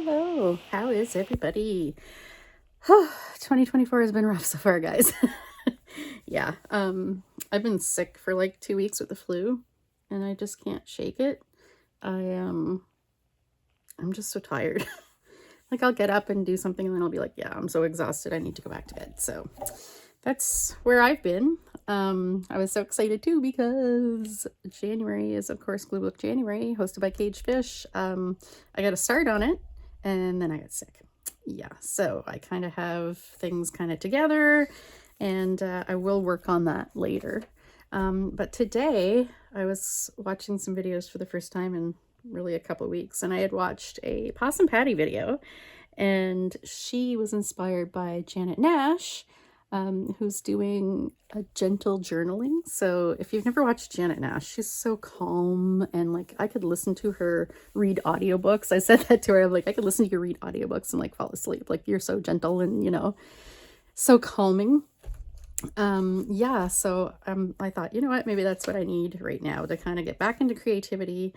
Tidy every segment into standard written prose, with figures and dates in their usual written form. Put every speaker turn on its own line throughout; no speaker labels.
Hello, how is everybody? 2024 has been rough so far, guys. Yeah, I've been sick for like 2 weeks with the flu, and I just can't shake it. I'm just so tired. Like I'll get up and do something, and then I'll be like, yeah, I'm so exhausted, I need to go back to bed. So that's where I've been. I was so excited too because January is, of course, Glue Book January, hosted by Caged Fish. I got a start on it, and then I got sick. Yeah, so I kind of have things kind of together, and I will work on that later. But today I was watching some videos for the first time in really a couple of weeks, and I had watched a Possum Patty video, and she was inspired by Janet Nash, who's doing a gentle journaling. So if you've never watched Janet Nash, she's so calm, and like I could listen to her read audiobooks. I said that to her. I'm like, I could listen to you read audiobooks and like fall asleep. Like you're so gentle and, you know, so calming. Yeah, so I thought, you know what, maybe that's what I need right now to kind of get back into creativity.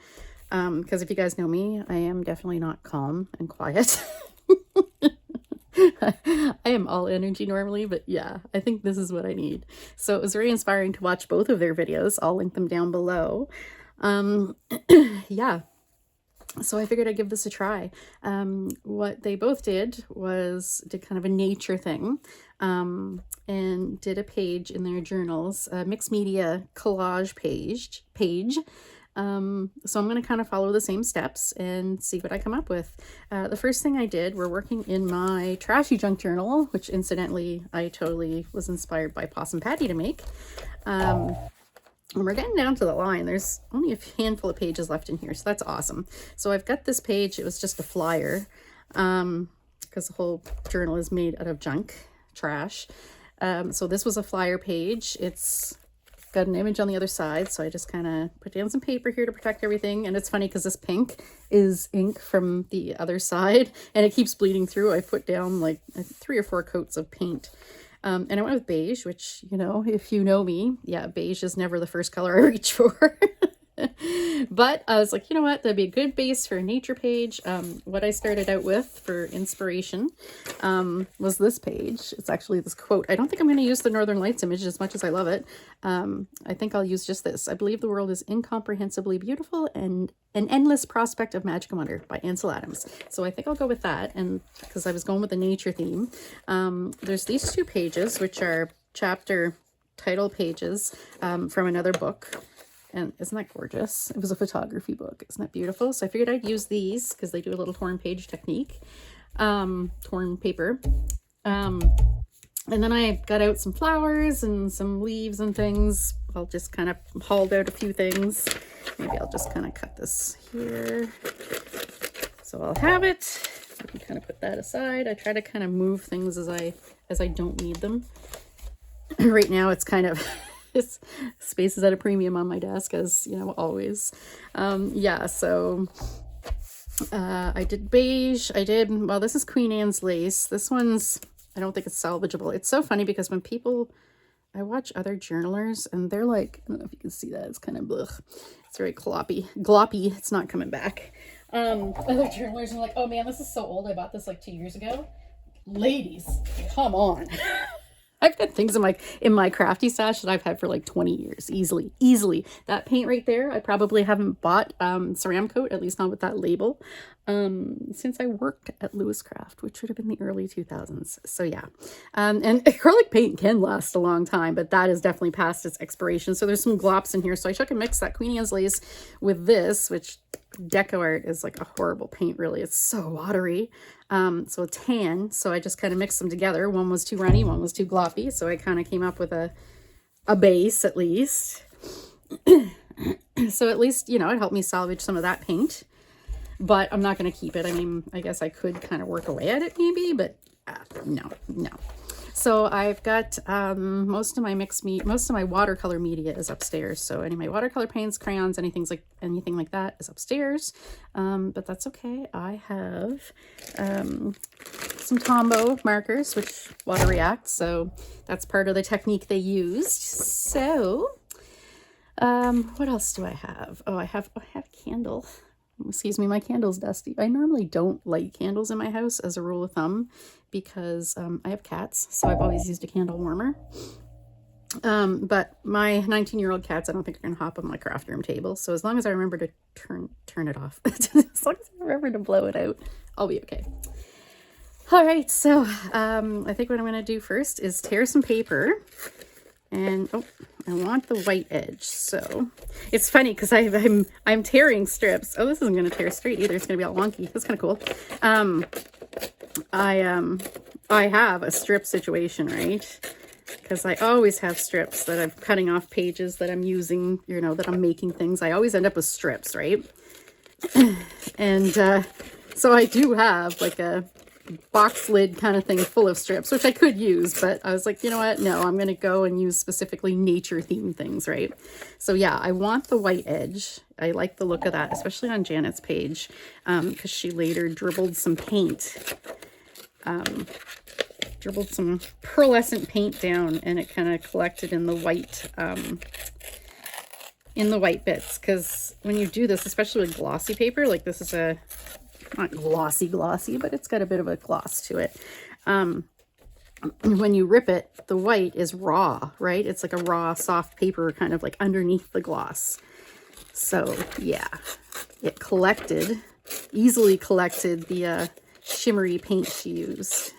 Because if you guys know me, I am definitely not calm and quiet. I am all energy normally, but yeah, I think this is what I need. So it was very inspiring to watch both of their videos. I'll link them down below. Yeah, so I figured I'd give this a try. What they both did was did kind of a nature thing, and did a page in their journals, a mixed media collage page. So I'm going to kind of follow the same steps and see what I come up with. The first thing I did, we're working in my trashy junk journal, which incidentally I totally was inspired by Possum Patty to make. And we're getting down to the line. There's only a handful of pages left in here, so that's awesome. So I've got this page. It was just a flyer, because the whole journal is made out of junk, trash. So this was a flyer page. It's got an image on the other side, so I just kind of put down some paper here to protect everything. And it's funny because this pink is ink from the other side, and it keeps bleeding through. I put down like 3 or 4 coats of paint. And I went with beige, which, you know, if you know me, yeah, beige is never the first color I reach for. But I was like, you know what, that'd be a good base for a nature page. What I started out with for inspiration was this page. It's actually this quote. I don't think I'm going to use the Northern Lights image as much as I love it. I think I'll use just this. I believe the world is incomprehensibly beautiful and an endless prospect of magic and wonder by Ansel Adams. So I think I'll go with that, and because I was going with the nature theme. There's these 2 pages, which are chapter title pages from another book. And isn't that gorgeous? It was a photography book. Isn't that beautiful? So I figured I'd use these because they do a little torn page technique, torn paper. And then I got out some flowers and some leaves and things. I'll just kind of hauled out a few things. Maybe I'll just kind of cut this here. So I'll have it. I can kind of put that aside. I try to kind of move things as I don't need them. Right now it's kind of this space is at a premium on my desk, as you know, always. Yeah, so I did beige. Well, this is Queen Anne's lace. This one's, I don't think it's salvageable. It's so funny because when I watch other journalers and they're like, I don't know if you can see that, it's kind of blech. It's very gloppy. It's not coming back. Other journalers are like, oh man, this is so old. I bought this like 2 years ago. Ladies, come on. I've got things in my crafty stash that I've had for like 20 years, easily. That paint right there, I probably haven't bought Ceramcoat, at least not with that label, since I worked at Lewis Craft, which would have been the early 2000s. So yeah, and acrylic paint can last a long time, but that is definitely past its expiration. So there's some glops in here. So I took and mixed that Queen Anne's lace with this, which Deco Art is like a horrible paint, really. It's so watery. So tan. So I just kind of mixed them together. One was too runny, one was too gloppy. So I kind of came up with a base at least. So at least, you know, it helped me salvage some of that paint. But I'm not going to keep it. I mean, I guess I could kind of work away at it maybe, but no. So I've got most of my watercolor media is upstairs. So any of my watercolor paints, crayons, anything like that is upstairs. But that's okay. I have some Tombow markers, which water reacts. So that's part of the technique they used. So what else do I have? Oh, I have a candle. excuse me, my candle's dusty. I normally don't light candles in my house as a rule of thumb because I have cats, so I've always used a candle warmer. But my 19-year-old cats, I don't think are going to hop on my craft room table. So as long as I remember to turn it off, as long as I remember to blow it out, I'll be okay. All right, so I think what I'm going to do first is tear some paper. And oh, I want the white edge. So it's funny because I'm tearing strips. Oh, this isn't going to tear straight either. It's going to be all wonky. That's kind of cool. I have a strip situation, right? Because I always have strips that I'm cutting off pages that I'm using, you know, that I'm making things. I always end up with strips, right? And so I do have like a box lid kind of thing full of strips, which I could use, but I was like, you know what? No, I'm going to go and use specifically nature themed things, right? So yeah, I want the white edge. I like the look of that, especially on Janet's page, because she later dribbled some paint. Dribbled some pearlescent paint down, and it kind of collected in the white bits. Because when you do this, especially with glossy paper, like this is a not glossy, but it's got a bit of a gloss to it. When you rip it, the white is raw, right? It's like a raw, soft paper kind of like underneath the gloss. So yeah, it easily collected the shimmery paint she used.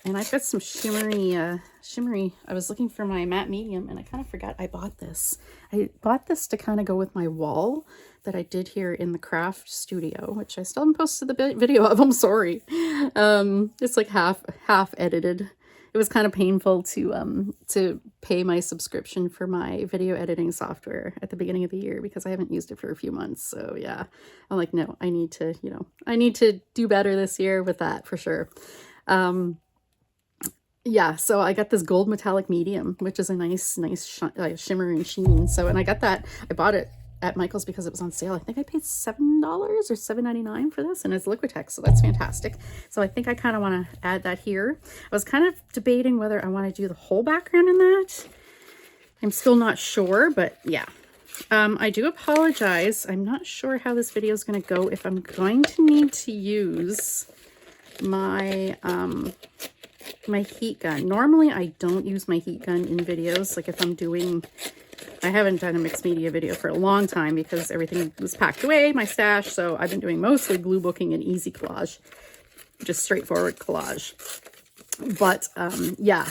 And I've got some shimmery, I was looking for my matte medium and I kind of forgot I bought this. I bought this to kind of go with my wall that I did here in the craft studio, which I still haven't posted the video of. I'm sorry. It's like half edited. It was kind of painful to pay my subscription for my video editing software at the beginning of the year because I haven't used it for a few months. So yeah, I'm like, no, I need to do better this year with that for sure. Yeah, so I got this gold metallic medium, which is a nice shimmer and sheen. So, and I bought it at Michael's because it was on sale. I think I paid $7 or $7.99 for this, and it's Liquitex, so that's fantastic. So I think I kind of want to add that here. I was kind of debating whether I want to do the whole background in that. I'm still not sure, but yeah. I do apologize. I'm not sure how this video is going to go. If I'm going to need to use my my heat gun. Normally I don't use my heat gun in videos. Like if I'm doing, I haven't done a mixed media video for a long time because everything was packed away, my stash. So I've been doing mostly glue booking and easy collage, just straightforward collage. But yeah,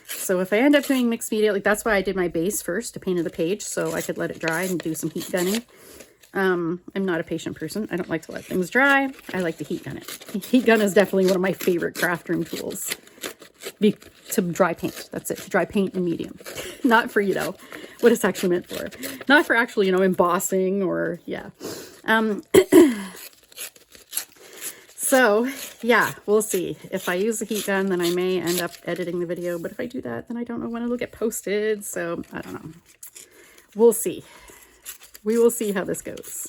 so if I end up doing mixed media, like that's why I did my base first to paint the page so I could let it dry and do some heat gunning. I'm not a patient person. I don't like to let things dry. I like to heat gun it. Heat gun is definitely one of my favorite craft room tools. To dry paint. That's it. To dry paint in medium. Not for, what it's actually meant for. Not for actually, embossing or, yeah. So, yeah, we'll see. If I use the heat gun, then I may end up editing the video. But if I do that, then I don't know when it'll get posted. So, I don't know. We'll see. We will see how this goes.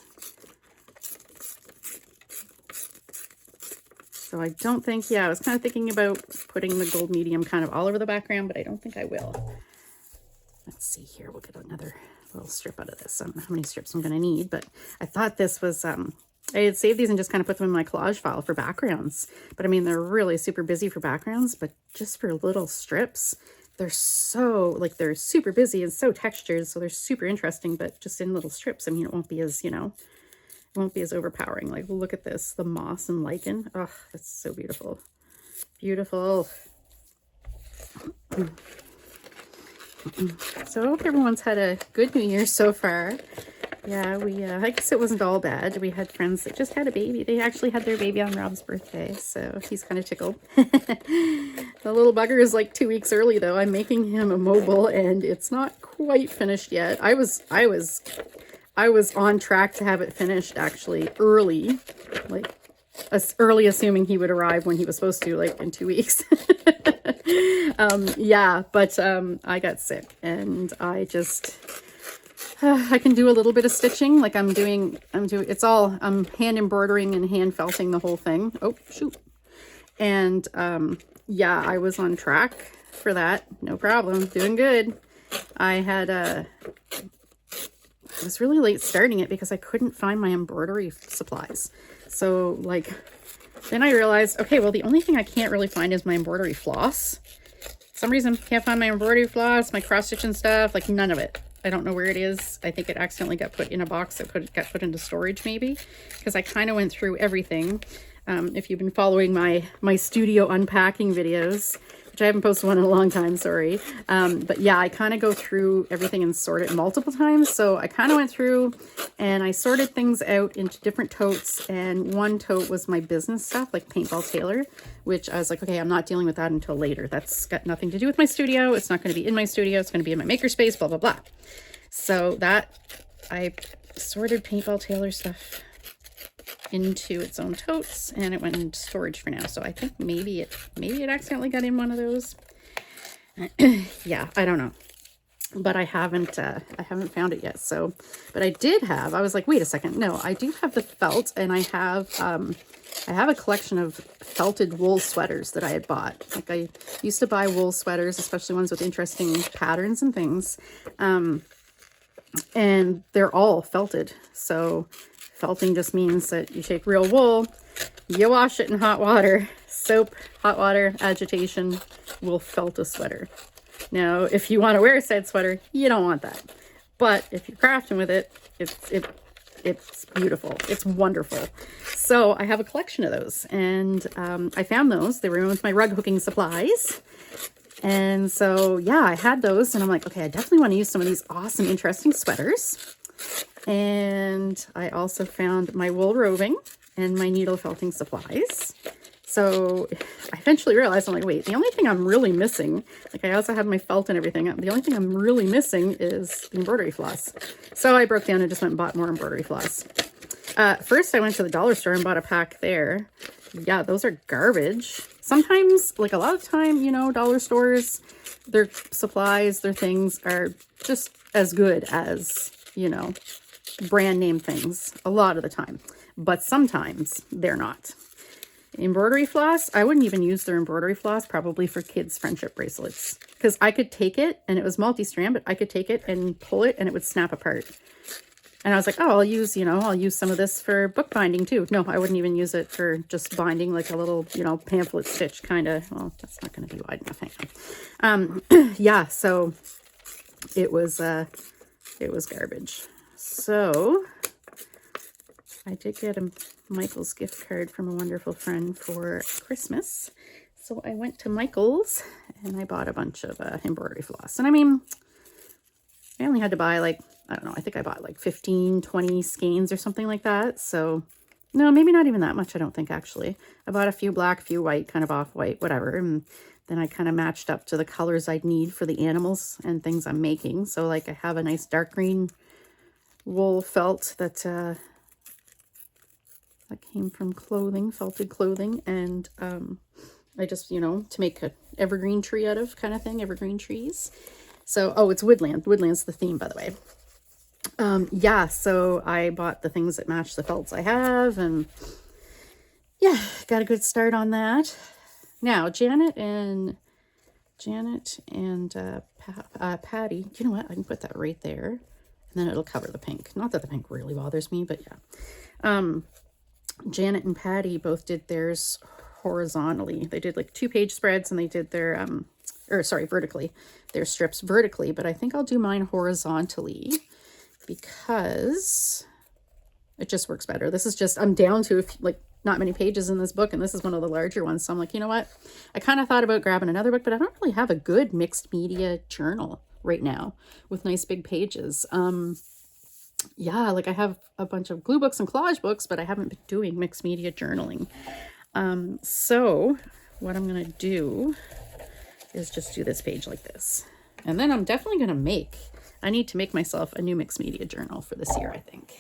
So I don't think, I was kind of thinking about putting the gold medium kind of all over the background, but I don't think I will. Let's see here. We'll get another little strip out of this. I don't know how many strips I'm going to need, but I thought this was, I had saved these and just kind of put them in my collage file for backgrounds. But I mean, they're really super busy for backgrounds, but just for little strips, they're so, they're super busy and so textured. So they're super interesting, but just in little strips, I mean, it won't be as, won't be as overpowering. Like, look at this, the moss and lichen. Oh, that's so beautiful. Beautiful. So I hope everyone's had a good New Year so far. Yeah, I guess it wasn't all bad. We had friends that just had a baby. They actually had their baby on Rob's birthday, so he's kind of tickled. The little bugger is like 2 weeks early, though. I'm making him a mobile, and it's not quite finished yet. I was on track to have it finished actually early, like early assuming he would arrive when he was supposed to, like in 2 weeks. Yeah, but I got sick and I just, I can do a little bit of stitching. Like I'm hand embroidering and hand felting the whole thing. Oh, shoot. And yeah, I was on track for that. No problem. Doing good. I had I was really late starting it because I couldn't find my embroidery supplies. So like, then I realized, okay, well, the only thing I can't really find is my embroidery floss. For some reason, can't find my embroidery floss, my cross stitch and stuff, like none of it. I don't know where it is. I think it accidentally got put in a box that got put into storage maybe, because I kind of went through everything. If you've been following my studio unpacking videos, which I haven't posted one in a long time, sorry. But yeah, I kind of go through everything and sort it multiple times. So I kind of went through and I sorted things out into different totes. And one tote was my business stuff, like Paintball Tailor, which I was like, okay, I'm not dealing with that until later. That's got nothing to do with my studio. It's not going to be in my studio. It's going to be in my makerspace, blah, blah, blah. So that, I sorted Paintball Tailor stuff into its own totes, and it went into storage for now. So I think maybe it accidentally got in one of those. Yeah, I don't know, but I haven't found it yet. So, but I was like, wait a second, no, I do have the felt, and I have a collection of felted wool sweaters that I had bought. Like, I used to buy wool sweaters, especially ones with interesting patterns and things, and they're all felted. So felting just means that you take real wool, you wash it in hot water, soap, hot water, agitation will felt a sweater. Now, if you want to wear a said sweater, you don't want that. But if you're crafting with it, it's beautiful. It's wonderful. So I have a collection of those, and I found those. They were in with my rug hooking supplies. And so, yeah, I had those, and I'm like, okay, I definitely want to use some of these awesome, interesting sweaters. And I also found my wool roving and my needle felting supplies. So I eventually realized, I'm like, wait, the only thing I'm really missing, like, I also have my felt and everything. The only thing I'm really missing is the embroidery floss. So I broke down and just went and bought more embroidery floss. First I went to the dollar store and bought a pack there. Yeah, those are garbage. Sometimes, like a lot of time, you know, dollar stores, their supplies, their things are just as good as, you know, brand name things a lot of the time, but sometimes they're not. Embroidery floss, I wouldn't even use their embroidery floss probably for kids' friendship bracelets, because I could take it, and it was multi-strand, but I could take it and pull it and it would snap apart. And I was like, oh, I'll use some of this for bookbinding too. No, I wouldn't even use it for just binding, like a little, you know, pamphlet stitch kind of. Well, that's not going to be wide enough. Hang on. Yeah, so it was garbage. So I did get a Michael's gift card from a wonderful friend for Christmas. So I went to Michael's and I bought a bunch of embroidery floss. And I mean, I only had to buy like, I don't know, I think I bought like 15, 20 skeins or something like that. So no, maybe not even that much, I don't think, actually. I bought a few black, few white, kind of off-white, whatever. And then I kind of matched up to the colors I'd need for the animals and things I'm making. So like I have a nice dark green wool felt that came from clothing, felted clothing. And I just, you know, to make an evergreen tree out of kind of thing, evergreen trees. So, oh, it's woodland. Woodland's the theme, by the way. Yeah, so I bought the things that match the felts I have, and yeah, got a good start on that. Now, Janet and Patty, you know what? I can put that right there, and then it'll cover the pink. Not that the pink really bothers me, but yeah. Janet and Patty both did theirs horizontally. They did like 2-page spreads, and they did their, vertically. Their strips vertically, but I think I'll do mine horizontally because it just works better. This is just, I'm down to like not many pages in this book, and this is one of the larger ones. So I'm like, you know what? I kind of thought about grabbing another book, but I don't really have a good mixed media journal right now with nice big pages. Yeah, like I have a bunch of glue books and collage books, but I haven't been doing mixed media journaling. So what I'm going to do is just do this page like this. And then I'm definitely going to I need to make myself a new mixed media journal for this year, I think.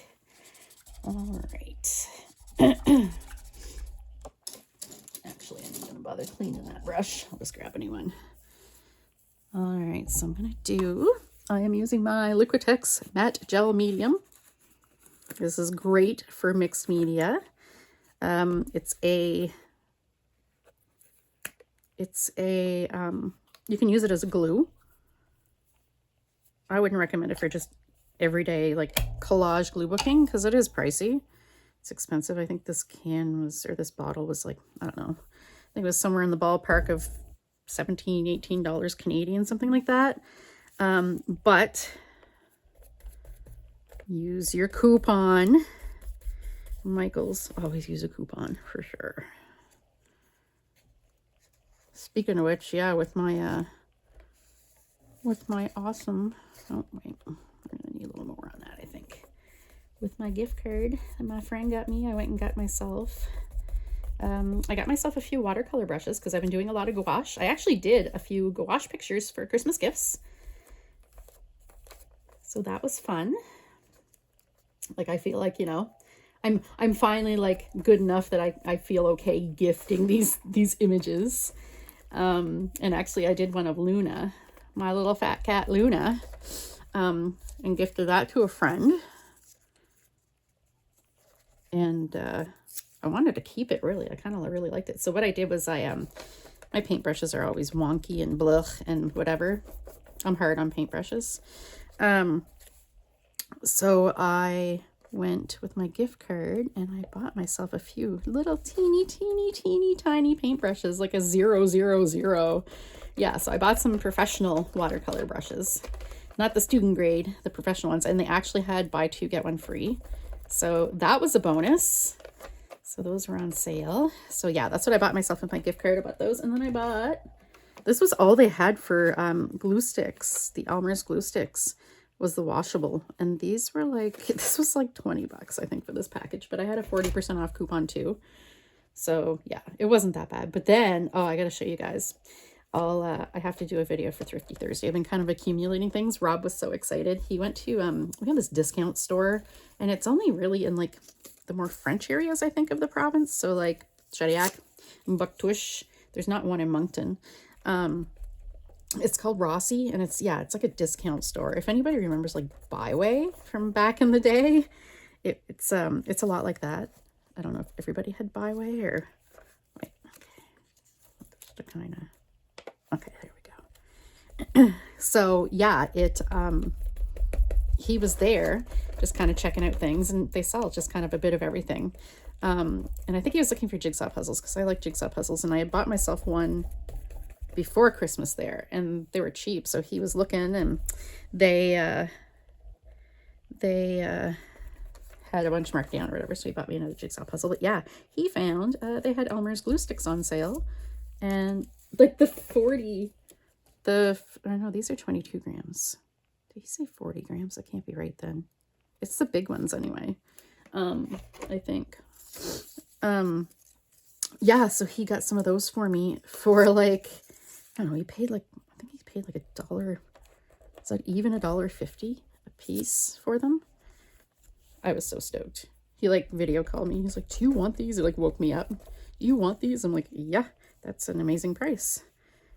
All right. Actually, I'm not going to bother cleaning that brush. I'll just grab a new one. All right, so I am using my Liquitex Matte Gel Medium. This is great for mixed media. You can use it as a glue. I wouldn't recommend it for just everyday like collage glue booking, because it is pricey. It's expensive. I think this can was, or this bottle was like, I don't know, I think it was somewhere in the ballpark of $17, $18 Canadian, something like that. But use your coupon. Michael's, always use a coupon for sure. Speaking of which, yeah, with my awesome, oh wait, I'm gonna need a little more on that, I think. With my gift card that my friend got me, I went and got myself, I got myself a few watercolor brushes because I've been doing a lot of gouache. I actually did a few gouache pictures for Christmas gifts. So that was fun. Like, I feel like, you know, I'm finally like good enough that I feel okay gifting these images. And actually I did one of Luna, my little fat cat Luna, and gifted that to a friend. And I wanted to keep it, really. I kind of really liked it. So what I did was my paintbrushes are always wonky and blech and whatever. I'm hard on paintbrushes. So I went with my gift card and I bought myself a few little teeny tiny paintbrushes, like a 000. Yeah, so I bought some professional watercolor brushes, not the student grade, the professional ones, and they actually had buy two get one free. So that was a bonus. So those were on sale. So yeah, that's what I bought myself with my gift card. I bought those, and then I bought, this was all they had for glue sticks. The Elmer's glue sticks was the washable, and these were like, this was like 20 bucks I think for this package, but I had a 40% off coupon too. So yeah, it wasn't that bad. But then, oh, I gotta show you guys. I have to do a video for Thrifty Thursday. I've been kind of accumulating things. Rob was so excited. He went to we have this discount store, and it's only really in like the more French areas, I think, of the province. So like Chadillac and Bucktouche. There's not one in Moncton. It's called Rossi, and it's like a discount store. If anybody remembers like Byway from back in the day, it's a lot like that. I don't know if everybody had Byway or wait, okay. Just to kind of, okay, there we go. So yeah, he was there just kind of checking out things, and they sell just kind of a bit of everything. And I think he was looking for jigsaw puzzles because I like jigsaw puzzles, and I had bought myself one before Christmas there, and they were cheap. So he was looking, and they had a bunch marked down or whatever. So he bought me another jigsaw puzzle. But yeah, he found they had Elmer's glue sticks on sale, and like the 40, I don't know, these are 22 grams. Did he say 40 grams? That can't be right then. It's the big ones anyway. I think. Yeah, so he got some of those for me for like, I don't know, he paid like, I think he paid like $1. Is that even $1.50 a piece for them? I was so stoked. He like video called me. He's like, do you want these? He like woke me up. Do you want these? I'm like, yeah, that's an amazing price.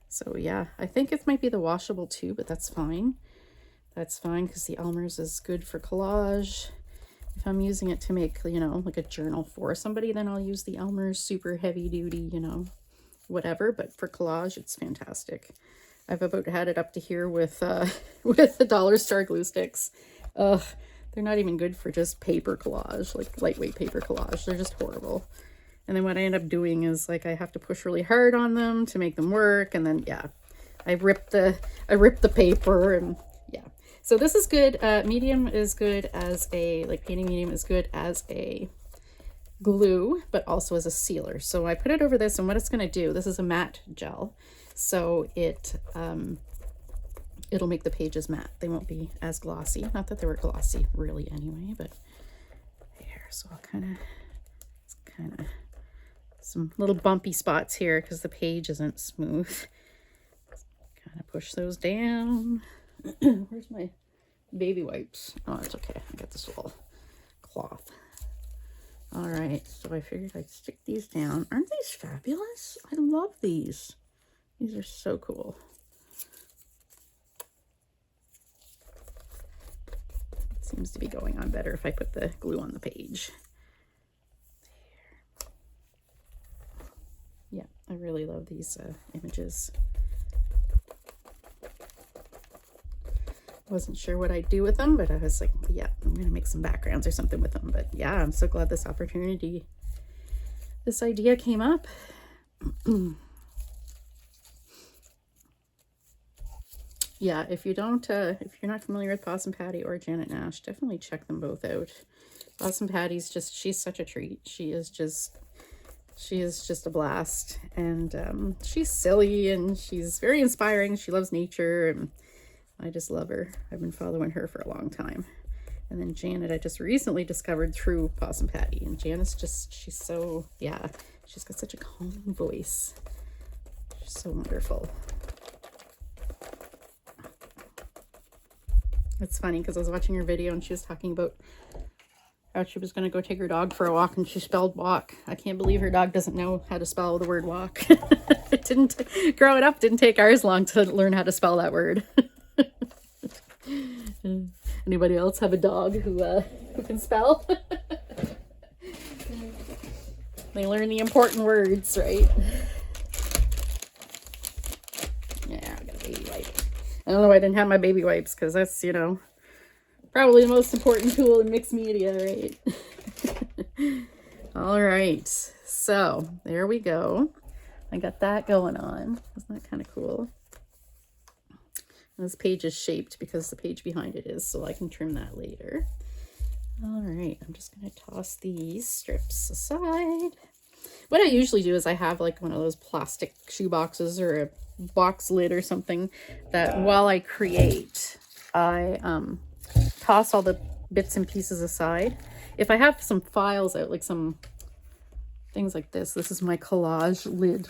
So yeah, I think it might be the washable too, but that's fine. That's fine because the Elmer's is good for collage. If I'm using it to make, you know, like a journal for somebody, then I'll use the Elmer's super heavy duty, you know, whatever. But for collage, it's fantastic. I've about had it up to here with the Dollar Store glue sticks. Ugh, they're not even good for just paper collage, like lightweight paper collage. They're just horrible. And then what I end up doing is like I have to push really hard on them to make them work, and then yeah, I rip the paper, and yeah. So this is good. Medium is good as a, like painting medium is good as a glue, but also as a sealer. So I put it over this, and what it's going to do, this is a matte gel. So it'll make the pages matte. They won't be as glossy. Not that they were glossy really anyway, but here. So I'll kind of, some little bumpy spots here because the page isn't smooth. Kind of push those down. Where's my baby wipes? Oh, it's okay. I got this little cloth. All right, so I figured I'd stick these down. Aren't these fabulous? I love these. These are so cool. It seems to be going on better if I put the glue on the page. There. Yeah, I really love these images. Wasn't sure what I'd do with them, but I was like, yeah, I'm gonna make some backgrounds or something with them. But yeah, I'm so glad this idea came up. Yeah, if you're not familiar with Possum Patty or Janet Nash, definitely check them both out. Possum Patty's she's such a treat. She is just a blast, and she's silly and she's very inspiring. She loves nature, and I just love her. I've been following her for a long time. And then Janet, I just recently discovered through Possum Patty, and Janet's she's so, yeah, she's got such a calming voice. She's so wonderful. It's funny because I was watching her video and she was talking about how she was going to go take her dog for a walk, and she spelled walk. I can't believe her dog doesn't know how to spell the word walk. It didn't, growing up, didn't take ours long to learn how to spell that word. Anybody else have a dog who can spell? They learn the important words, right? Yeah, I got a baby wipe. I don't know why I didn't have my baby wipes, because that's, you know, probably the most important tool in mixed media, right? All right, so there we go. I got that going on. Isn't that kind of cool? This page is shaped because the page behind it is, so I can trim that later. All right, I'm just going to toss these strips aside. What I usually do is I have like one of those plastic shoe boxes or a box lid or something that while I create, I toss all the bits and pieces aside. If I have some files out, like some things like this is my collage lid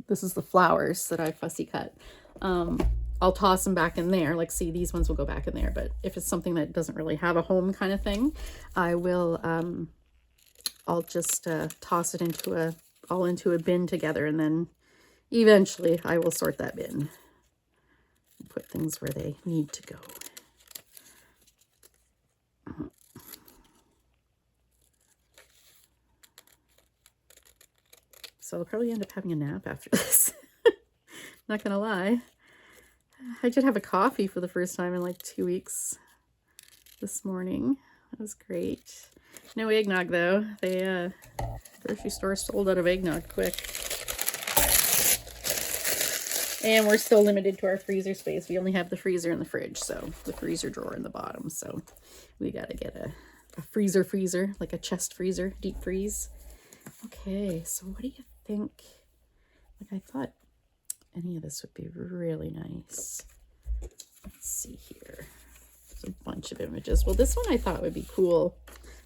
this is the flowers that I fussy cut. I'll toss them back in there. Like, see, these ones will go back in there. But if it's something that doesn't really have a home kind of thing, I will, I'll just toss it all into a bin together, and then eventually I will sort that bin and put things where they need to go. So I'll probably end up having a nap after this. Not gonna lie. I did have a coffee for the first time in like 2 weeks this morning. That was great. No eggnog though. They grocery store sold out of eggnog quick. And we're still limited to our freezer space. We only have the freezer and the fridge, so the freezer drawer in the bottom. So we gotta get a freezer, like a chest freezer, deep freeze. Okay, so what do you think? Like, I thought any of this would be really nice. Let's see here. There's a bunch of images. Well, this one I thought would be cool.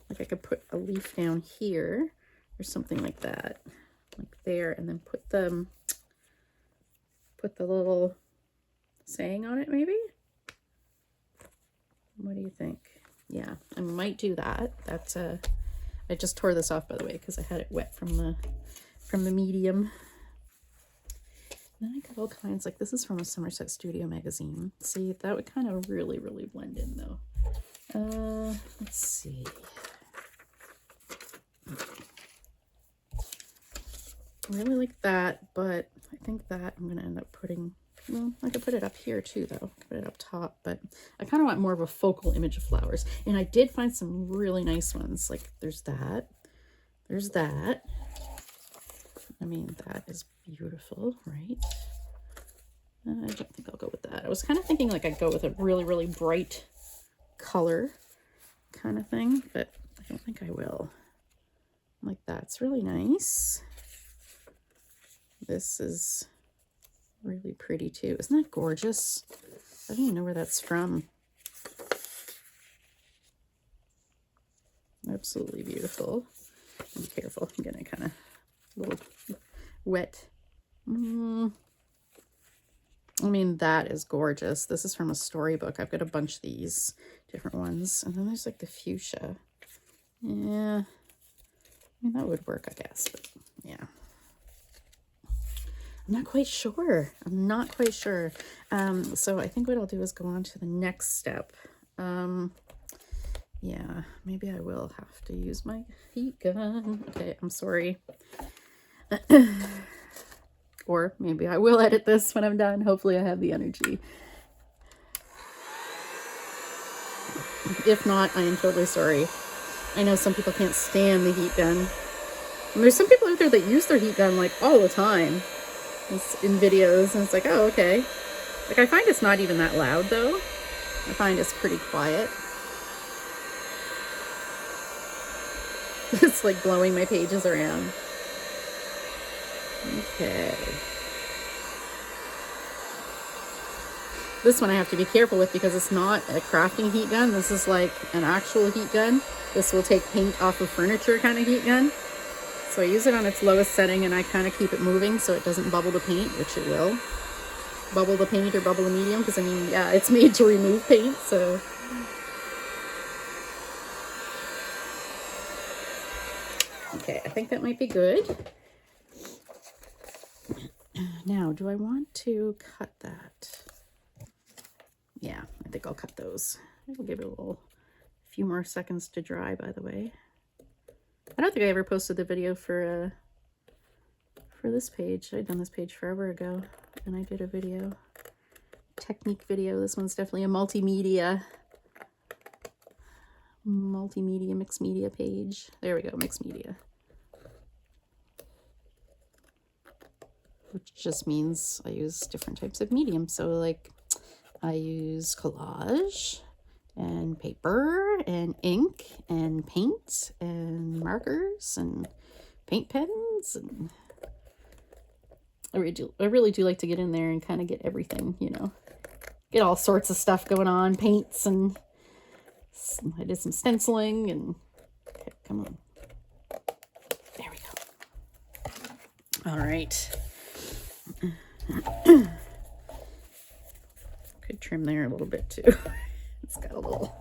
Like, I could put a leaf down here or something like that, like there, and then put the little saying on it, maybe? What do you think? Yeah, I might do that. That's I just tore this off, by the way, because I had it wet from the medium. Then I got all kinds, like this is from a Somerset Studio magazine. See, that would kind of really, really blend in though. Let's see. I really like that, but I think that I'm gonna end up putting, well, I could put it up here too though. Put it up top, but I kind of want more of a focal image of flowers. And I did find some really nice ones. Like there's that. I mean, that is beautiful, right? I don't think I'll go with that. I was kind of thinking like I'd go with a really, really bright color kind of thing, but I don't think I will. Like that's really nice. This is really pretty too. Isn't that gorgeous? I don't even know where that's from. Absolutely beautiful. Be careful. I'm gonna kind of a little wet. I mean, that is gorgeous. This is from a storybook. I've got a bunch of these different ones. And then there's like the fuchsia. Yeah. I mean, that would work, I guess. But yeah. I'm not quite sure. So I think what I'll do is go on to the next step. Yeah, maybe I will have to use my heat gun. Okay, I'm sorry. Or maybe I will edit this when I'm done. Hopefully I have the energy. If not, I am totally sorry. I know some people can't stand the heat gun. And there's some people out there that use their heat gun like all the time. It's in videos, and it's like, oh, okay. Like, I find it's not even that loud though. I find it's pretty quiet. It's like blowing my pages around. Okay. This one I have to be careful with because it's not a crafting heat gun. This is like an actual heat gun. This will take paint off of furniture kind of heat gun. So I use it on its lowest setting and I kind of keep it moving so it doesn't bubble the paint, which it will. Bubble the paint or bubble the medium, because I mean, yeah, it's made to remove paint, so. Okay, I think that might be good. Now, do I want to cut that? Yeah, I think I'll cut those. I'll give it a few more seconds to dry, by the way. I don't think I ever posted the video for this page. I'd done this page forever ago, and I did a video, technique video. This one's definitely a multimedia, mixed media page. There we go, mixed media. Which just means I use different types of medium. So like I use collage and paper and ink and paint and markers and paint pens, and I really do like to get in there and kind of get everything, you know, get all sorts of stuff going on, paints, and I did some stenciling and okay, come on. There we go. All right. Could trim there a little bit too. It's got a little.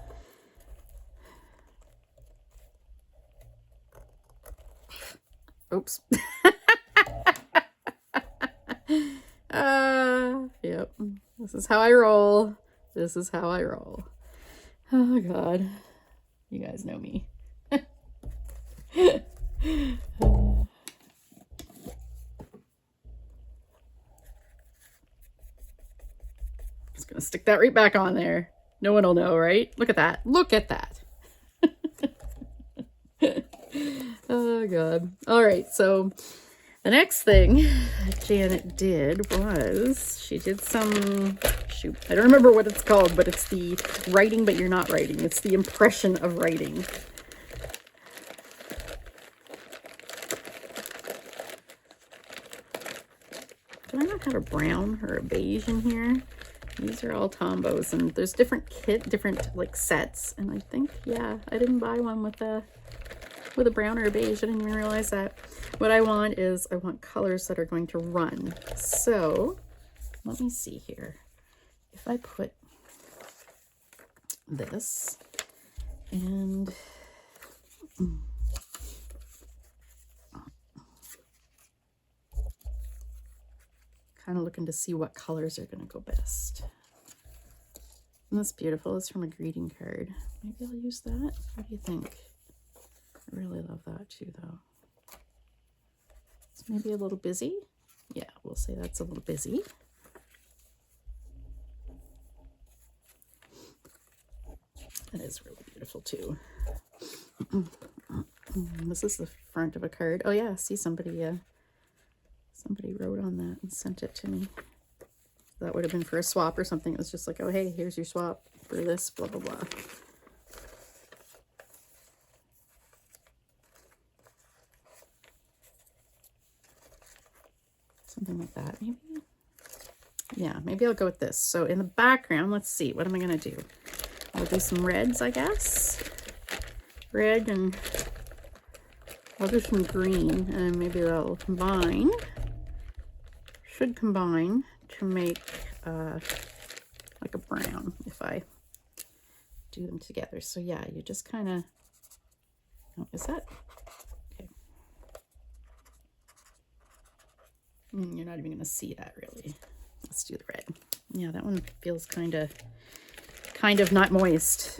Oops. Yep. This is how I roll. This is how I roll. Oh God. You guys know me. Just gonna stick that right back on there. No one will know, right? Look at that. Look at that. Oh God. All right, so the next thing Janet did was she did some, shoot, I don't remember what it's called, but it's the writing but you're not writing. It's the impression of writing. Do I not have a brown or a beige in here? These are all Tombos, and there's different like sets, and I think, yeah, I didn't buy one with a brown or a beige. I didn't even realize that. What I want is I want colors that are going to run. So let me see here. If I put this and kind of looking to see what colors are going to go best. And that's beautiful. It's from a greeting card. Maybe I'll use that. What do you think? I really love that too, though. It's maybe a little busy. Yeah, we'll say that's a little busy. That is really beautiful too. This is the front of a card. Oh yeah, see, somebody wrote on that and sent it to me. That would have been for a swap or something. It was just like, oh hey, here's your swap for this, blah blah blah. Something like that, maybe. Yeah, maybe I'll go with this. So in the background, let's see, what am I gonna do? I'll do some reds, I guess. Red, and I'll do some green, and maybe they'll combine. Should combine to make like a brown if I do them together. So yeah, you just kind of, oh, is that, okay. You're not even gonna see that really. Let's do the red. Yeah, that one feels kind of not moist.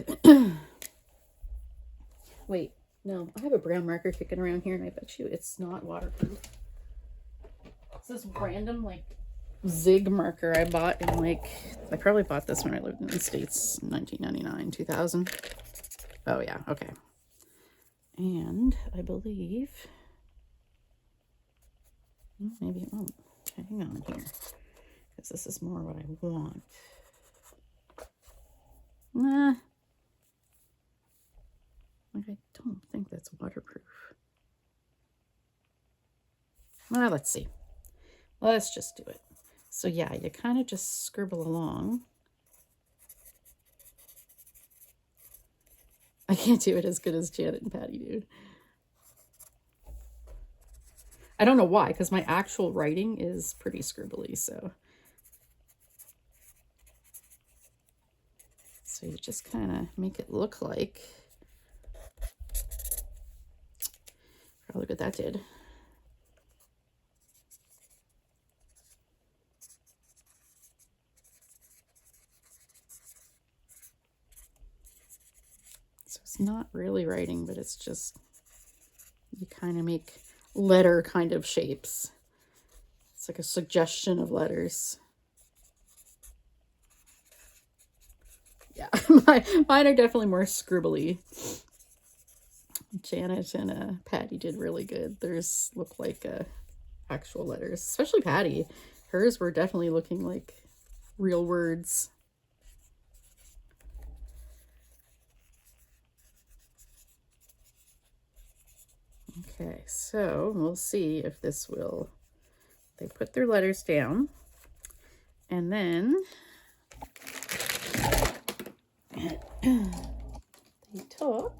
Wait, no, I have a brown marker kicking around here, and I bet you it's not waterproof. It's this random like Zig marker I bought in like, I probably bought this when I lived in the States in 1999, 2000. Oh yeah, okay. And I believe, well, maybe it won't. Hang on here, because this is more what I want. Nah, like I don't think that's waterproof. Well, let's see. Let's just do it. So yeah, you kind of just scribble along. I can't do it as good as Janet and Patty do. I don't know why, because my actual writing is pretty scribbly, so you just kind of make it look like. Oh, look what that did. So it's not really writing, but it's just, you kind of make letter kind of shapes. It's like a suggestion of letters. Yeah, mine are definitely more scribbly. Janet and Patty did really good. Theirs look like actual letters, especially Patty. Hers were definitely looking like real words. Okay, so we'll see if this will, they put their letters down, and then they took,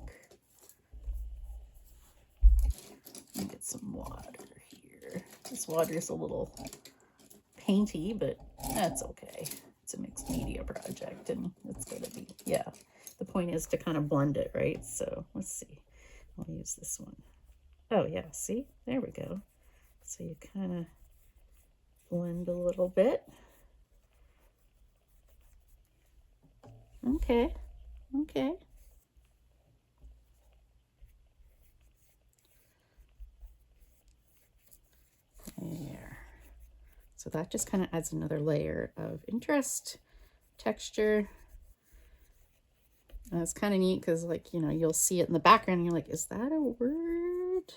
let me get some water here. This water is a little painty, but that's okay. It's a mixed media project, and it's going to be, yeah, the point is to kind of blend it, right? So let's see, I'll use this one. Oh yeah, see, there we go. So you kind of blend a little bit. Okay, okay. There. So that just kind of adds another layer of interest, texture. And it's kind of neat because, like, you know, you'll see it in the background and you're like, is that a word?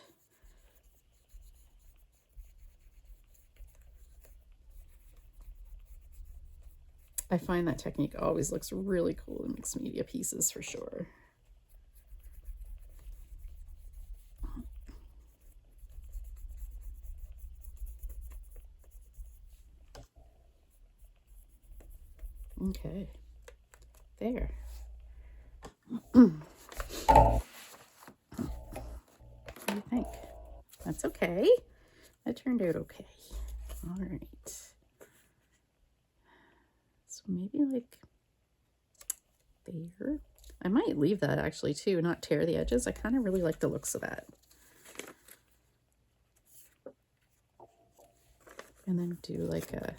I find that technique always looks really cool in mixed media pieces for sure. Okay, there. What do you think? That's okay. That turned out okay. All right. So maybe like there. I might leave that actually too, not tear the edges. I kind of really like the looks of that. And then do like a,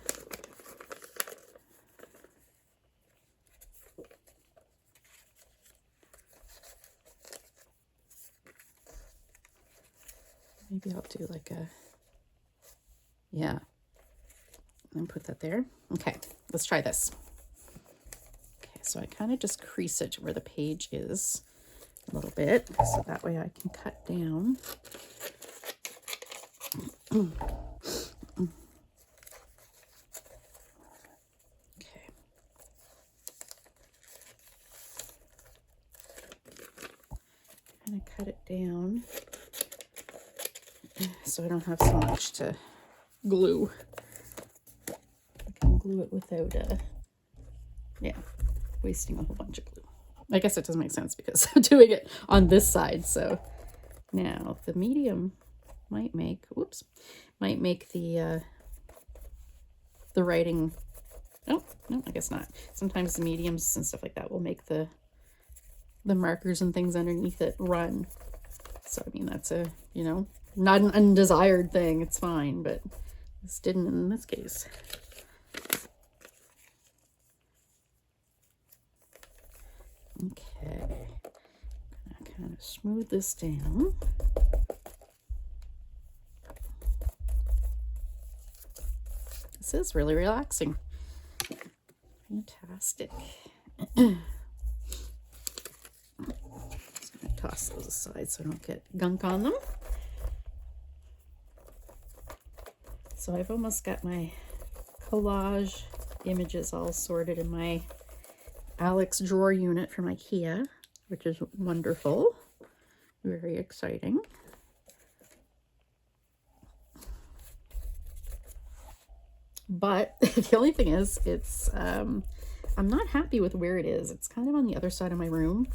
maybe I'll do like a, yeah, and then put that there. Okay, let's try this. Okay, so I kind of just crease it where the page is a little bit, so that way I can cut down. Okay. Kind of cut it down so I don't have so much to glue. I can glue it without yeah, wasting a whole bunch of glue. I guess it doesn't make sense because I'm doing it on this side. So now the medium might make, whoops, might make the writing, oh, no, I guess not. Sometimes the mediums and stuff like that will make the markers and things underneath it run. So, I mean, that's a, you know, not an undesired thing. It's fine, but this didn't in this case. Okay, I'm gonna kind of smooth this down. This is really relaxing. Fantastic. Just gonna toss those aside so I don't get gunk on them. So I've almost got my collage images all sorted in my Alex drawer unit from IKEA, which is wonderful. Very exciting. But the only thing is, it's I'm not happy with where it is. It's kind of on the other side of my room.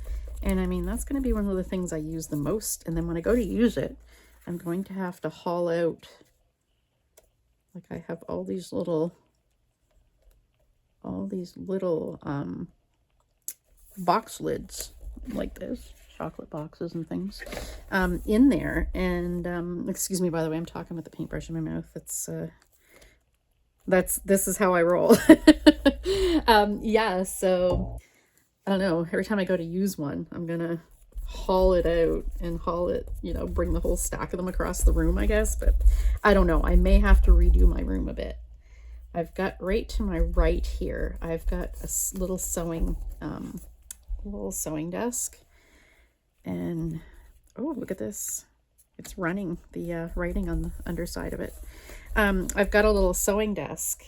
And I mean, that's going to be one of the things I use the most. And then when I go to use it, I'm going to have to haul out, like I have all these little box lids like this, chocolate boxes and things in there. And excuse me, by the way, I'm talking with the paintbrush in my mouth. It's this is how I roll. Yeah, so I don't know, every time I go to use one, I'm gonna haul it out and haul it, you know, bring the whole stack of them across the room, I guess. But I don't know, I may have to redo my room a bit. I've got right to my right here, I've got a little sewing desk. And oh, look at this, it's running, the writing on the underside of it. I've got a little sewing desk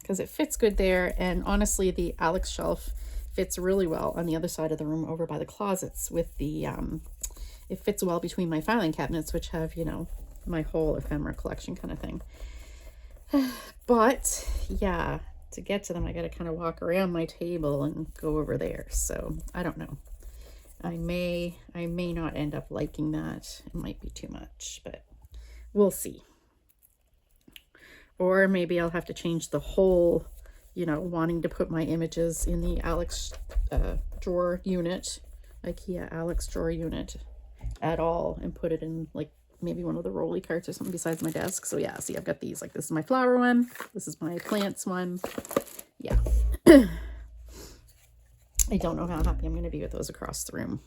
because it fits good there, and honestly the Alex shelf fits really well on the other side of the room over by the closets with the it fits well between my filing cabinets, which have, you know, my whole ephemera collection kind of thing. But yeah, to get to them I got to kind of walk around my table and go over there, so I don't know. I may not end up liking that. It might be too much, but we'll see. Or maybe I'll have to change the whole, you know, wanting to put my images in the Alex drawer unit, IKEA Alex drawer unit at all, and put it in like maybe one of the rolly carts or something besides my desk. So yeah, see, I've got these, like this is my flower one, this is my plants one. Yeah. I don't know how happy I'm going to be with those across the room.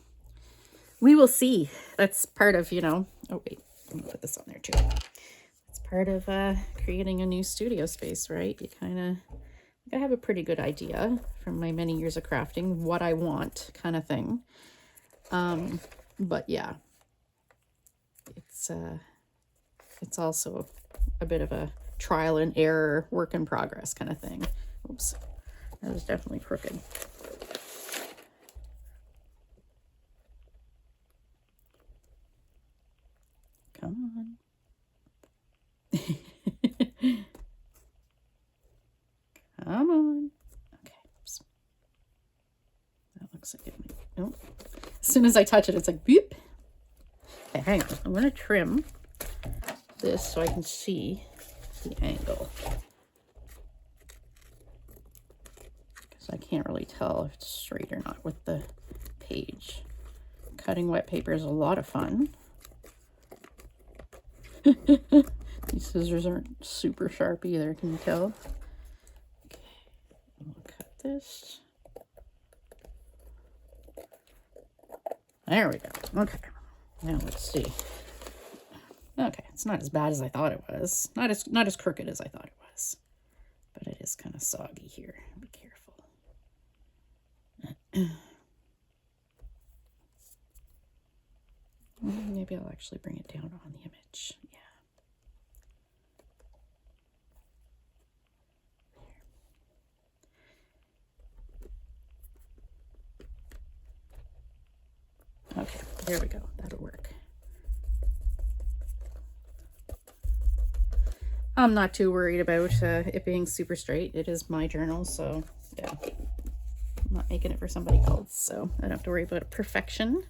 We will see. That's part of, you know, oh wait, let me put this on there too. It's part of creating a new studio space, right? You kind of, I have a pretty good idea from my many years of crafting what I want, kind of thing. But yeah, it's also a bit of a trial and error, work in progress kind of thing. Oops, that was definitely crooked. Come on. Come on. Okay. Oops. That looks like it might. Nope. As soon as I touch it, it's like beep. Okay, hang on. I'm going to trim this so I can see the angle, because I can't really tell if it's straight or not with the page. Cutting wet paper is a lot of fun. These scissors aren't super sharp either, can you tell? Okay, I'm gonna cut this. There we go. Okay, now let's see. Okay, it's not as bad as I thought it was. Not as crooked as I thought it was, but it is kind of soggy here. Be careful. Maybe I'll actually bring it down on the image. Yeah. Okay, there we go. That'll work. I'm not too worried about it being super straight. It is my journal, so yeah. I'm not making it for somebody else, so I don't have to worry about perfection.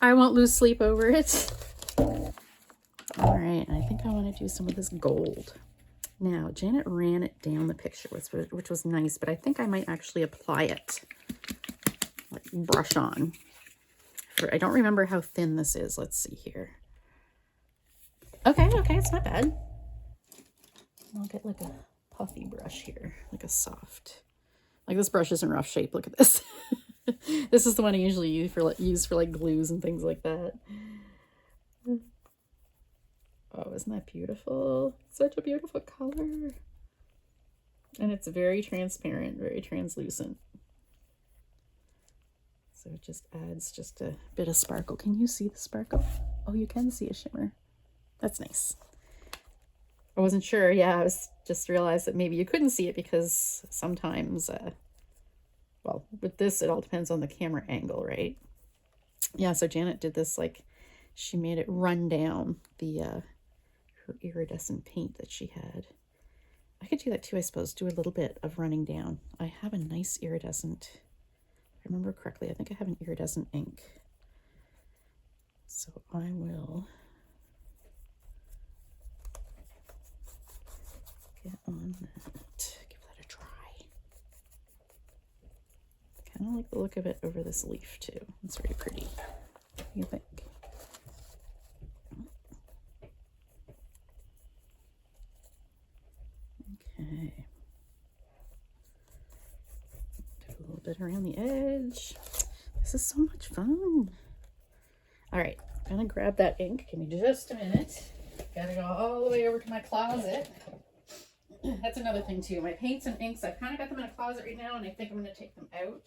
I won't lose sleep over it. All right, I think I want to do some of this gold. Now, Janet ran it down the picture, which was nice, but I think I might actually apply it, like brush on. I don't remember how thin this is. Let's see here. Okay, it's not bad. I'll get like a puffy brush here, like a soft. Like this brush is in rough shape. Look at this. This is the one I usually use for like glues and things like that. Oh, isn't that beautiful? Such a beautiful color. And it's very transparent, very translucent. So it just adds just a bit of sparkle. Can you see the sparkle? Oh, you can see a shimmer. That's nice. I wasn't sure. Yeah, I was just realized that maybe you couldn't see it because sometimes, well, with this, it all depends on the camera angle, right? Yeah, so Janet did this, like, she made it run down the, her iridescent paint that she had. I could do that too, I suppose, do a little bit of running down. I have a nice iridescent, if I remember correctly, I think I have an iridescent ink. So I will get on that, give that a try. Kind of like the look of it over this leaf too. It's very pretty. What do you think? Okay. Do a little bit around the edge. This is so much fun. All right, I'm gonna grab that ink. Give me just a minute. Gotta go all the way over to my closet. That's another thing too. My paints and inks, I've kind of got them in a closet right now, and I think I'm gonna take them out.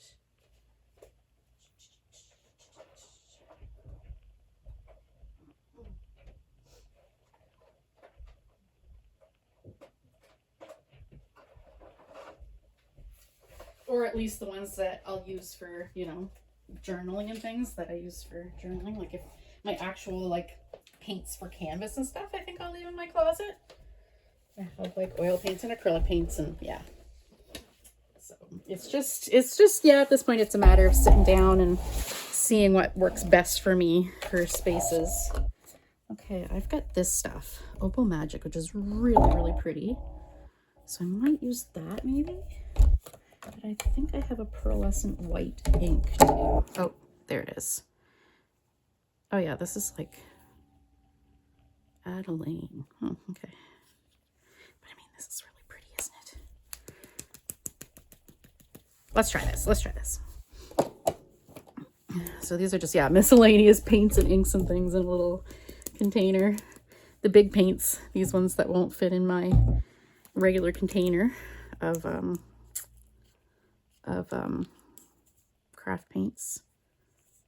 Or at least the ones that I'll use for, you know, journaling and things that I use for journaling. Like if my actual like paints for canvas and stuff, I think I'll leave in my closet. I have like oil paints and acrylic paints and yeah. So it's just, yeah, at this point it's a matter of sitting down and seeing what works best for me for spaces. Okay, I've got this stuff, Opal Magic, which is really, really pretty. So I might use that maybe. But I think I have a pearlescent white ink too. Oh, there it is. Oh yeah, this is like Adeline. Oh, okay. But I mean, this is really pretty, isn't it? Let's try this. Let's try this. So these are just, yeah, miscellaneous paints and inks and things in a little container. The big paints, these ones that won't fit in my regular container of craft paints.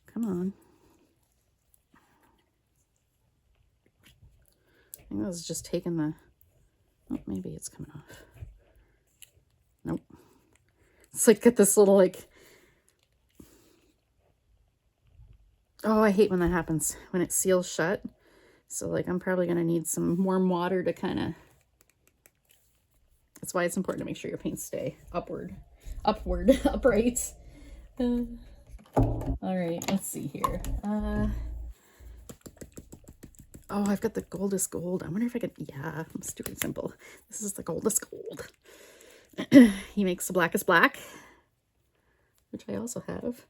Come on. I think I was just taking the, oh, maybe it's coming off. Nope. It's like got this little like, oh, I hate when that happens, when it seals shut. So like I'm probably going to need some warm water to kind of, that's why it's important to make sure your paints stay upright. All right, let's see here. Oh, I've got the goldest gold. I wonder if I could, yeah, I'm stupid simple. This is the goldest gold. He makes the blackest black, which I also have.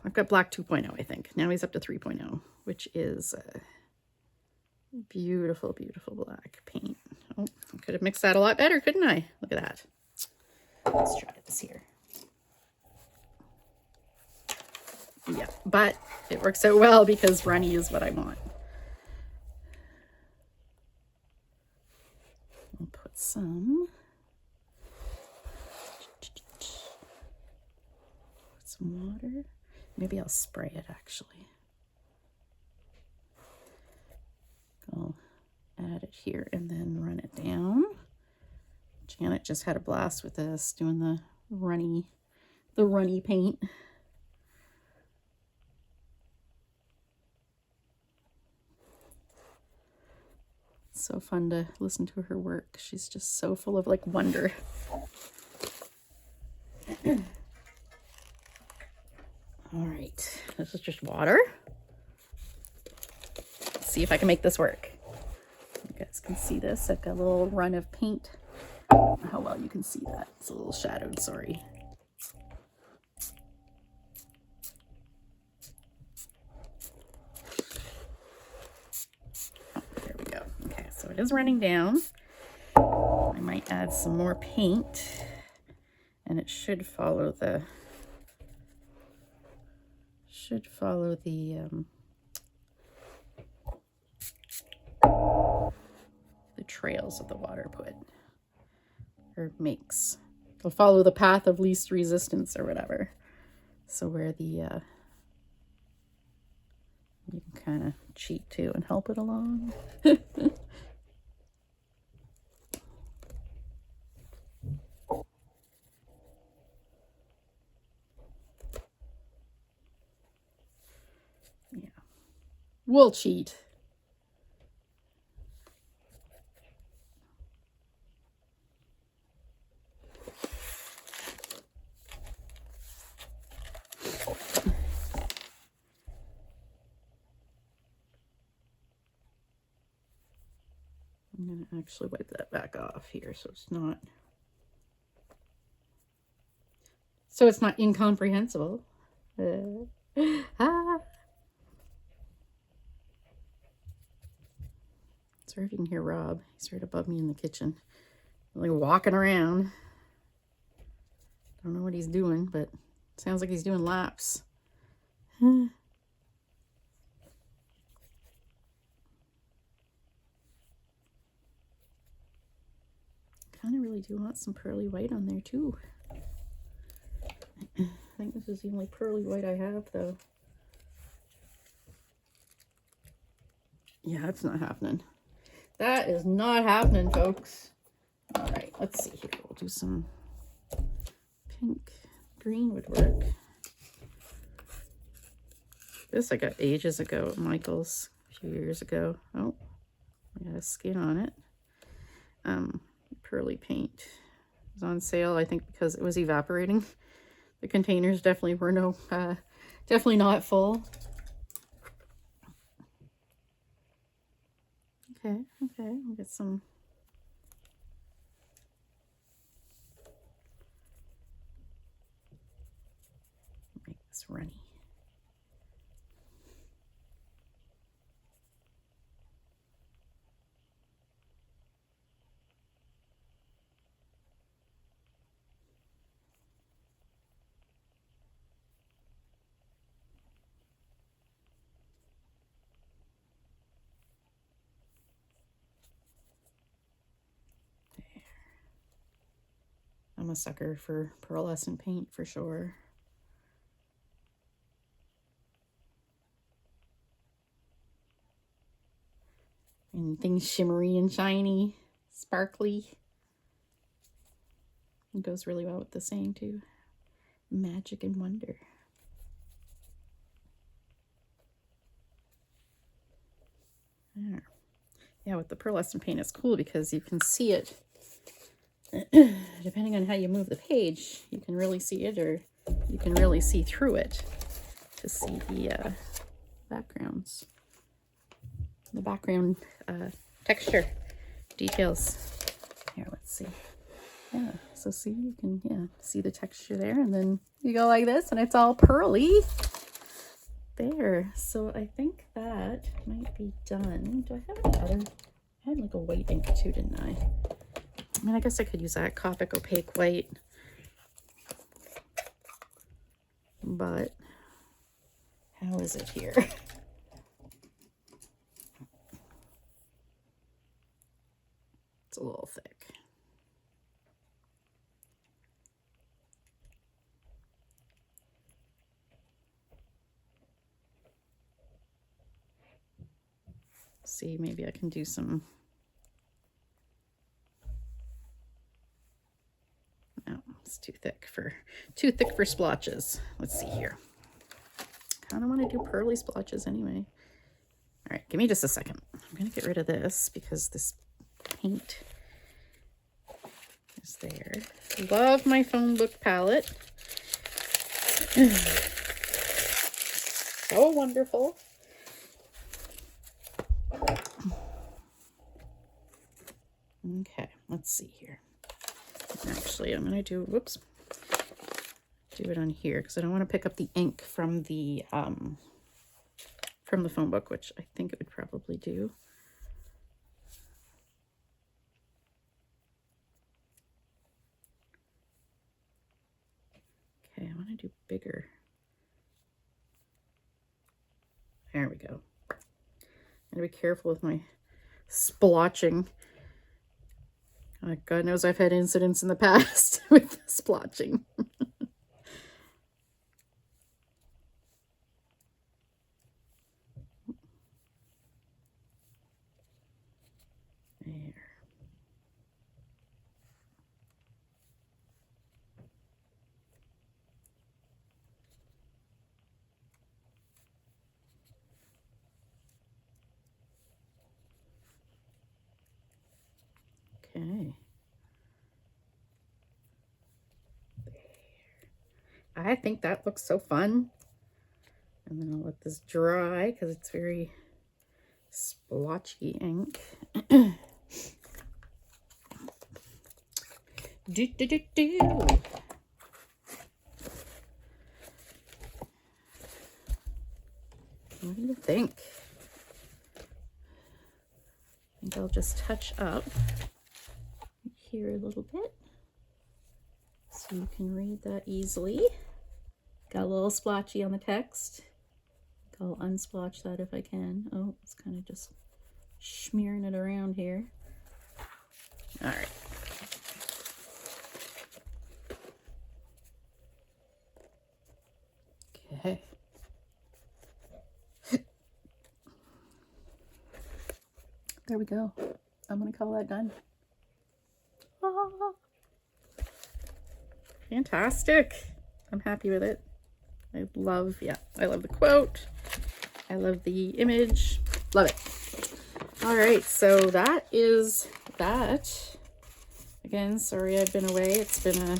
I've got black 2.0, I think. Now he's up to 3.0, which is beautiful, beautiful black paint. Oh, I could have mixed that a lot better, couldn't I? Look at that. Let's try this here. Yeah, but it works out well because runny is what I want. I'll put some. Put some water. Maybe I'll spray it actually. I'll add it here and then run it down. Janet just had a blast with this, doing the runny paint. So fun to listen to her work. She's just so full of like wonder. All right, this is just water. Let's see if I can make this work. You guys can see this. I've got a little run of paint. I don't know how well you can see that. It's a little shadowed, sorry. So it is running down. I might add some more paint and it should follow the trails that the water put or makes. It'll follow the path of least resistance or whatever. So where the you can kind of cheat too and help it along. Yeah, we'll cheat. I'm going to actually wipe that back off here so it's not incomprehensible. Ah. Sorry if you can hear Rob. He's right above me in the kitchen, like walking around. Don't know what he's doing, but it sounds like he's doing laps. Kind of really do want some pearly white on there too. I think this is the only pearly white I have though. Yeah, it's not happening. That is not happening, folks. All right, let's see here. We'll do some pink. Green would work. This I got ages ago at Michael's, a few years ago. Oh, I got a skin on it. Pearly paint. It was on sale, I think, because it was evaporating. The containers definitely were definitely not full. Okay, we'll get some. Make this runny. I'm a sucker for pearlescent paint for sure. Anything shimmery and shiny, sparkly. It goes really well with the saying too. Magic and wonder. There. Yeah, with the pearlescent paint, it's cool because you can see it. Depending on how you move the page, you can really see it, or you can really see through it to see the backgrounds, the background texture details. Here, let's see. Yeah, so see, you can see the texture there, and then you go like this, and it's all pearly there. So I think that might be done. Do I have any other? I had like a white ink too, didn't I? I mean, I guess I could use that Copic opaque white, but how is it here? It's a little thick. See, maybe I can do some. No, it's too thick for splotches. Let's see here. Kind of want to do pearly splotches anyway. All right, give me just a second. I'm gonna get rid of this because this paint is there. Love my phone book palette. So wonderful. Okay, let's see here. Actually, I'm gonna do, whoops, do it on here because I don't want to pick up the ink from the phone book, which I think it would probably do. Okay, I want to do bigger. There we go. I'm gonna be careful with my splotching. God knows I've had incidents in the past with splotching. There. Okay. I think that looks so fun. And then I'll let this dry because it's very splotchy ink. Do, do, do, do. What do you think? I think I'll just touch up here a little bit so you can read that easily. Got a little splotchy on the text. I'll unsplotch that if I can. Oh, it's kind of just smearing it around here. All right. Okay. There we go. I'm gonna call that done. Ah, fantastic. I'm happy with it. I love the quote. I love the image. Love it. All right, so that is that. Again, sorry I've been away. It's been a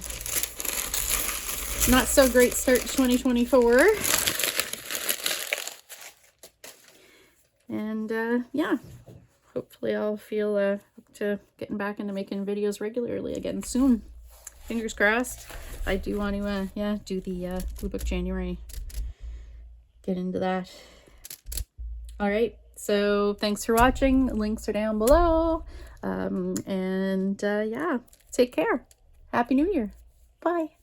not so great start to 2024. And yeah, hopefully I'll feel up to getting back into making videos regularly again soon. Fingers crossed. I do want to do the Blue Book January. Get into that. All right, so thanks for watching. Links are down below. Yeah, take care. Happy New Year. Bye.